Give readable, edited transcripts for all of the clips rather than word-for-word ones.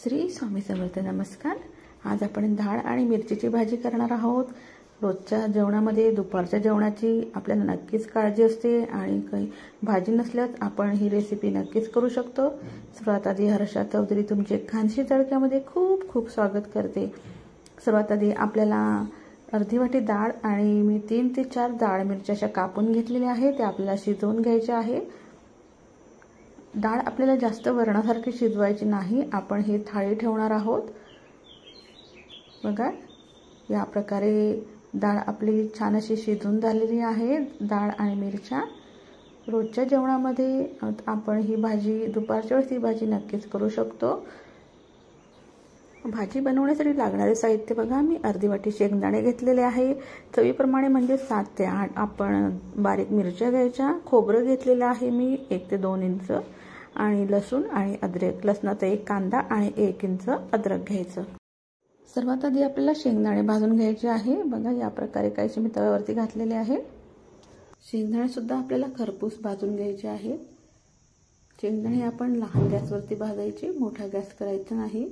श्री स्वामी समर्थ. नमस्कार. आज आपण डाळ आणि मिरचीची भाजी करणार आहोत. रोजच्या जेवणामध्ये दुपारच्या जेवणाची आपल्याला नक्कीच काळजी असते आणि काही भाजी नसल्यास आपण ही रेसिपी नक्कीच करू शकतो. सर्वात आधी हर्षा चौधरी तुमचे खानशी तडक्यामध्ये खूप खूप स्वागत करते. सर्वात आधी आपल्याला अर्धी वाटी डाळ आणि मी 3 ते 4 डाळ मिरच्या अशा कापून घेतलेल्या आहेत. त्या आपल्याला शिजवून घ्यायच्या आहे. डाळ आपल्याला जास्त वरणासारखी शिजवायची नाही. आपण हे थाळी ठेवणार आहोत. बघा, या प्रकारे डाळ आपली छान अशी शिजून झालेली आहे. डाळ आणि मिरच्या रोजच्या जेवणामध्ये आपण ही भाजी दुपारच्या वेळेस ही भाजी नक्कीच करू शकतो. भाजी बनवण्यासाठी लागणारे साहित्य बघा, मी अर्धी वाटी शेंगदाणे घेतलेले आहे. चवीप्रमाणे म्हणजे 7 ते 8 आपण बारीक मिरच्या घ्यायच्या. खोबरं घेतलेलं आहे मी 1 ते 2 इंच आणि लसूण आणि अद्रक, लसणाचा 1 कांदा आणि 1 इंच अद्रक घ्यायचं. सर्वात आधी आपल्याला शेंगदाणे भाजून घ्यायचे आहे. बघा, या प्रकारे काहीसे मी तव्यावरती घातलेले आहे. शेंगदाणे सुद्धा आपल्याला खरपूस भाजून घ्यायचे आहे. शेंगदाणे आपण लहान गॅसवरती भाजायचे, मोठा गॅस करायचा नाही.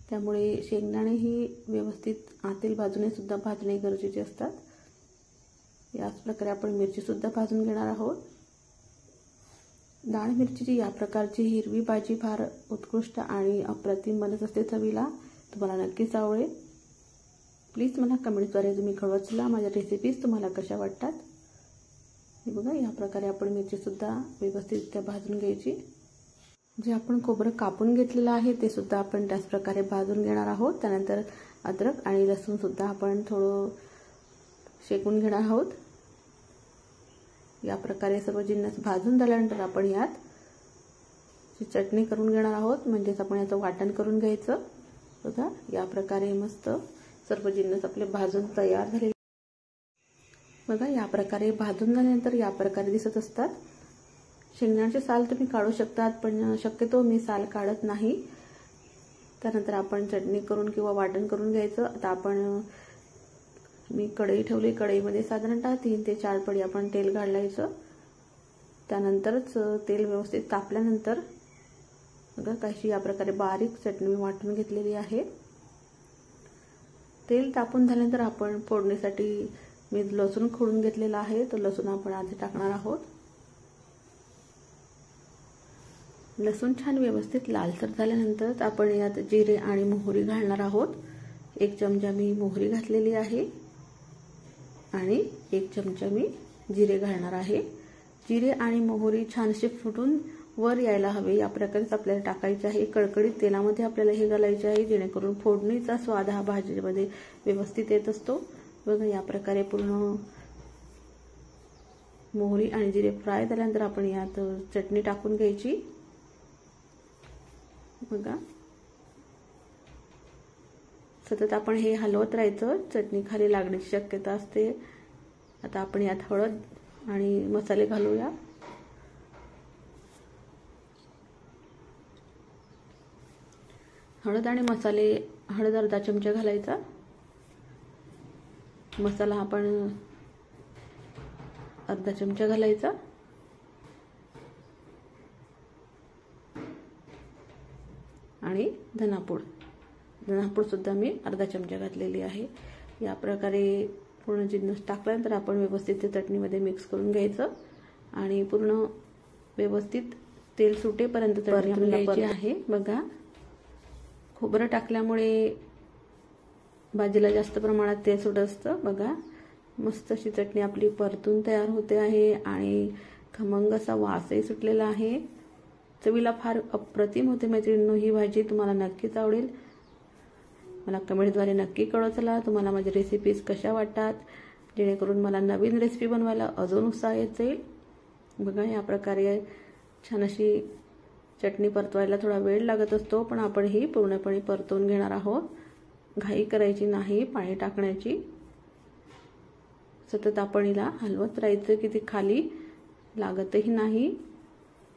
त्यामुळे शेंगदाणे ही व्यवस्थित आतील बाजूने सुद्धा भाजणे गरजेचे असतात. याच प्रकारे आपण मिरची सुद्धा भाजून घेणार आहोत. डाळ मिरचीची या प्रकारची हिरवी भाजी फार उत्कृष्ट आणि अप्रतिम बनत असते चवीला. तुम्हाला नक्कीच आवडेल. प्लीज मला कमेंटद्वारे तुम्ही कळवा माझ्या रेसिपीज तुम्हाला कशा वाटतात. हे बघा, या प्रकारे आपण मिरचीसुद्धा व्यवस्थितरित्या भाजून घ्यायची. जे आपण खोबरं कापून घेतलेलं आहे ते सुद्धा आपण त्याच प्रकारे भाजून घेणार आहोत. त्यानंतर अद्रक आणि लसूणसुद्धा आपण थोडं शेकून घेणार आहोत. या प्रकारे सर्व जिन्नस भाजून झाल्यानंतर आपण यात चटणी करून घेणार आहोत. म्हणजेच आपण याचं वाटण करून घ्यायचं. बघा, या प्रकारे मस्त सर्व जिन्नस आपले भाजून तयार झाले. बघा, या प्रकारे भाजून झाल्यानंतर या प्रकारे दिसत असतात. शेंगदाण्याचे साल तुम्ही काढू शकतात, पण शक्यतो मी साल काढत नाही. त्यानंतर आपण चटणी करून किंवा वाटण करून घ्यायचं. आता आपण मी कढई ठेवली. कढईमध्ये साधारणतः 3 ते 4 पडी आपण तेल घालायचं. त्यानंतरच तेल व्यवस्थित तापल्यानंतर बघा, काहीशी या प्रकारे बारीक चटणी वाटून घेतलेली आहे. तेल तापून झाल्यानंतर आपण फोडणीसाठी मी लसूण खोडून घेतलेला आहे. तो लसूण आपण आधी टाकणार आहोत. लसूण छान व्यवस्थित लालसर झाल्यानंतर आपण यात जिरे आणि मोहरी घालणार आहोत. 1 चमचा मी मोहरी घातलेली आहे आणि 1 चमचा मी जिरे घालणार आहे. जिरे आणि मोहरी छानशी फुटून वर यायला हवे या प्रकारेच आपल्याला टाकायचे आहे. कडकडीत तेलामध्ये आपल्याला हे घालायचे आहे, जेणेकरून फोडणीचा स्वाद हा भाजीमध्ये व्यवस्थित येत असतो. बघा, या प्रकारे पूर्ण मोहरी आणि जिरे फ्राय झाल्यानंतर आपण यात चटणी टाकून घ्यायची. बघा, सतत आपण हे हलवत राहायचं. चटणी खाली लागण्याची शक्यता असते. आता आपण यात हळद आणि मसाले घालूया. हळद आणि मसाले, हळद अर्धा चमचा घालायचा. मसाला आपण अर्धा चमचा घालायचा आणि धनापूड सुद्धा मी अर्धा चमचा घातलेली आहे. या प्रकारे पूर्ण जिन्नस टाकल्यानंतर आपण व्यवस्थित ते चटणीमध्ये मिक्स करून घ्यायचं आणि पूर्ण व्यवस्थित तेल सुटेपर्यंत चटणी आपल्याला घ्यायची आहे. बघा, खोबरं टाकल्यामुळे भाजीला जास्त प्रमाणात तेल सुटत असतं. बघा, मस्त अशी चटणी आपली परतून तयार होते आहे आणि खमंग असा वासही सुटलेला आहे. चवीला फार अप्रतिम होते मैत्रिणींनो. ही भाजी तुम्हाला नक्कीच आवडेल. मला कमेंटद्वारे नक्की कळवा तुम्हाला माझ्या रेसिपीज कशा वाटतात, जेणेकरून मला नवीन रेसिपी बनवायला अजून उत्साह येत जाईल. बघा, या प्रकारे छान अशी चटणी परतवायला थोडा वेळ लागत असतो, पण आपण ही पूर्णपणे परतवून घेणार आहोत. घाई करायची नाही पाणी टाकण्याची. सतत आपण हिला हलवत राहायचं की ती खाली लागतही नाही.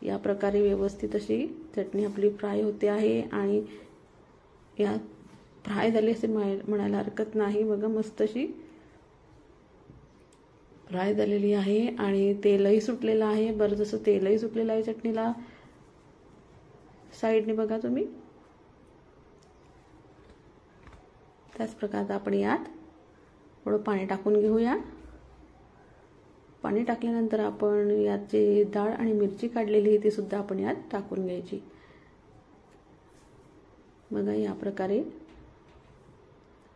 या प्रकारे व्यवस्थित अशी चटणी आपली फ्राय होते आहे आणि या फ्राय झाली असे म्हणायला हरकत नाही. बघा, मस्त अशी फ्राय झालेली आहे आणि तेलही सुटलेलं आहे. बरंचसं तेलही सुटलेलं आहे चटणीला. साईडने बघा तुम्ही. त्याच प्रकारे आपण यात थोडं पाणी टाकून घेऊया। पाणी टाकल्यानंतर आपण यात जी डाळ आणि मिरची काढलेली आहे ती सुद्धा आपण यात टाकून घ्यायची। बघा या प्रकारे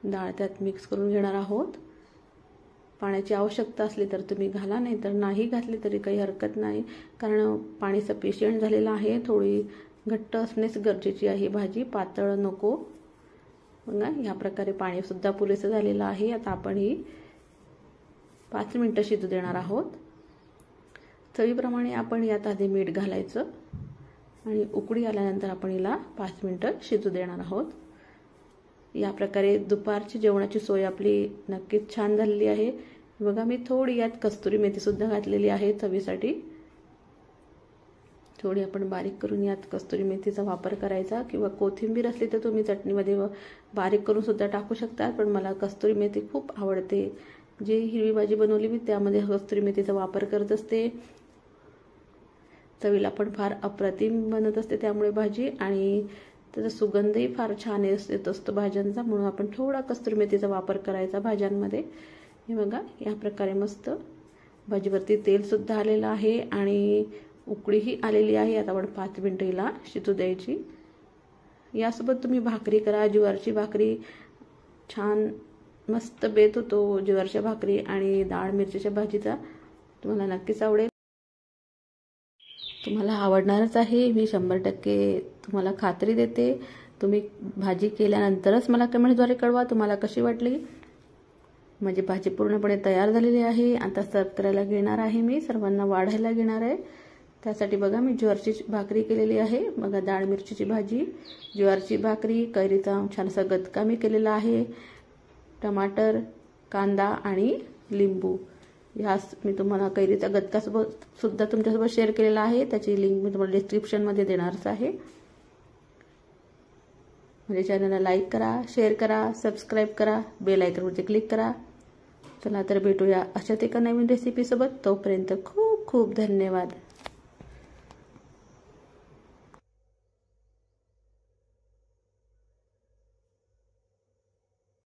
डाळ त्यात मिक्स करून घेणार आहोत। पाण्याची आवश्यकता असली तर तुम्ही घाला, नाही तर नाही घातली तरी काही हरकत नाही, कारण पाणी सफिशियंट झालेलं आहे। थोडी घट्ट असणेच गरजेची आहे भाजी, पातळ नको। बघा या प्रकारे पाणी सुद्धा पुरेसं झालेलं आहे। आता आपण ही 5 मिनिटं शिजू देणार आहोत। चवीप्रमाणे आपण यात आधी मीठ घालायचं आणि उकळी आल्यानंतर आपण हिला 5 मिनिटं शिजू देणार आहोत। या प्रकारे दुपारची जेवणाची सोय आपली नक्कीच छान झालेली आहे। बघा मी थोडी यात कस्तुरी मेथी सुद्धा घातलेली आहे चवीसाठी। थोडी आपण बारीक करून यात कस्तुरी मेथीचा वापर करायचा, किंवा कोथिंबीर असली तर तुम्ही चटणीमध्ये बारीक करून सुद्धा टाकू शकता, पण मला कस्तुरी मेथी खूप आवडते। जी हिरवी भाजी बनवली मी त्यामध्ये कस्तुरी मेथीचा वापर करत असते। चवीला पण फार अप्रतिम बनत असते त्यामुळे भाजी, आणि त्याचा सुगंधही फार छान येत असतो भाज्यांचा, म्हणून आपण थोडा कस्तुरी मेथीचा वापर करायचा भाज्यांमध्ये। हे बघा या प्रकारे मस्त भाजीवरती तेल सुद्धा आलेलं आहे आणि उकळीही आलेली आहे। आता आपण 5 मिनिटं हिला शिजू द्यायची। यासोबत तुम्ही भाकरी करा, ज्वारीची भाकरी छान मस्त बेत होतो ज्वारीच्या भाकरी आणि डाळ मिरचीच्या भाजीचा, तुम्हाला नक्कीच आवडेल। तुम्हाला आवडणारच आहे, मी 100% तुम्हाला खात्री देते। तुम्ही भाजी केल्यानंतरच मला कमेंटद्वारे कळवा तुम्हाला कशी वाटली। माझी भाजी पूर्णपणे तयार झालेली आहे। आता सर्व करायला घेणार आहे, मी सर्वांना वाढायला घेणार आहे। त्यासाठी बघा मी ज्वारीची भाकरी केलेली आहे। बघा डाळ मिरचीची भाजी, ज्वारीची भाकरी, कैरीचा छानसा गदका मी केलेला आहे, टमाटर, कांदा आणि लिंबू। ह्यास मी तुम्हाला कैरीचा गदका सुद्धा तुमच्यासोबत शेअर केलेला आहे, त्याची लिंक मी तुम्हाला डिस्क्रिप्शनमध्ये देणारच आहे। माझ्या चॅनलला लाईक करा, शेअर करा, सबस्क्राईब करा, बेल आयकॉनवरती क्लिक करा। चला तर भेटूया अशाच एका नवीन रेसिपीसोबत, तोपर्यंत खूप खूप धन्यवाद।